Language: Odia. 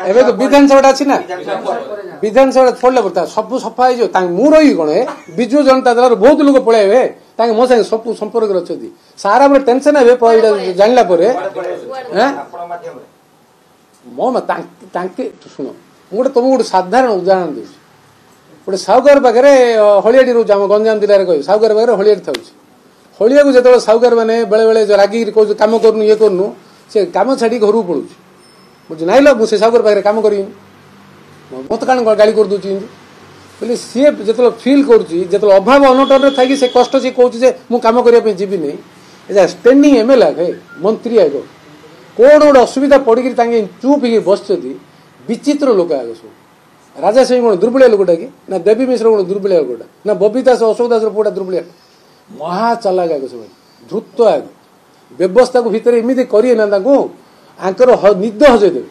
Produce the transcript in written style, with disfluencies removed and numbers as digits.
ଏବେ ତ ବିଧାନସଭାଟା ଅଛି ନା ବିଧାନସଭା ପଡିଲା ପରେ ସବୁ ସଫା ହେଇଯିବ ମୁଁ ରହିବି କଣ ବିଜୁ ଜନତା ଦଳର ବହୁତ ଲୋକ ପଳେଇବେ ତାଙ୍କେ ମୋ ସାଙ୍ଗେ ସବୁ ସମ୍ପର୍କରେ ଅଛନ୍ତି ସାରା ପରେ ଟେନସନ ହେବେ ଜାଣିଲା ପରେ ମୋ ତାଙ୍କେ ଶୁଣ ମୁଁ ଗୋଟେ ତମକୁ ଗୋଟେ ସାଧାରଣ ଉଦାହରଣ ଦେଉଛି ଗୋଟେ ସାହୁକାର ପାଖରେ ହଳିଆଟି ରହୁଛି ଆମ ଗଞ୍ଜାମ ଜିଲ୍ଲାରେ କହିବି ସାହୁକାର ପାଖରେ ହଳିଆଟି ଥାଉଛି ହଳିଆକୁ ଯେତେବେଳେ ସାହୁକାର ମାନେ ବେଳେ ବେଳେ ରାଗିକି କହୁଛୁ କାମ କରୁନୁ ଇଏ କରୁନୁ ସେ କାମ ଛାଡିକି ଘରକୁ ପଳଉଛି ବୁଝି ନାଇଁଲ ମୁଁ ସେ ସାହୁକାର ପାଖରେ କାମ କରିବିନି ମତେ କାରଣ ଗାଳି କରିଦେଉଛି ବୋଲେ ସିଏ ଯେତେବେଳେ ଫିଲ୍ କରୁଛି ଯେତେବେଳେ ଅଭାବ ଅନଟନରେ ଥାଇକି ସେ କଷ୍ଟ ସିଏ କହୁଛି ଯେ ମୁଁ କାମ କରିବା ପାଇଁ ଯିବିନି ଷ୍ଟେଣ୍ଡିଂ ଏମଏଲଏ ଆଗ ମନ୍ତ୍ରୀ ଆଗ କୋଣ ଗୋଟେ ଅସୁବିଧା ପଡିକି ତାଙ୍କେ ଚୁପ୍ ହେଇକି ବସିଛନ୍ତି ବିଚିତ୍ର ଲୋକ ଆଗ ସବୁ ରାଜା ସିଂହ କଣ ଦୁର୍ବଳିଆ ଲୋକଟା କି ନା ଦେବୀ ମିଶ୍ର କଣ ଦୁର୍ବଳିଆ ଲୋକଟା ନା ବବି ଦାସ ଅଶୋକ ଦାସର ପୁଅଟା ଦୁର୍ବଳିଆ ମହା ଚାଲାକ ଆଗ ସେମାନେ ଧୃତ ଆଗ ବ୍ୟବସ୍ଥାକୁ ଭିତରେ ଏମିତି କରିବେ ନା ତାଙ୍କୁ ଆଙ୍କର ନିଦ ହଜେଇ ଦେବେ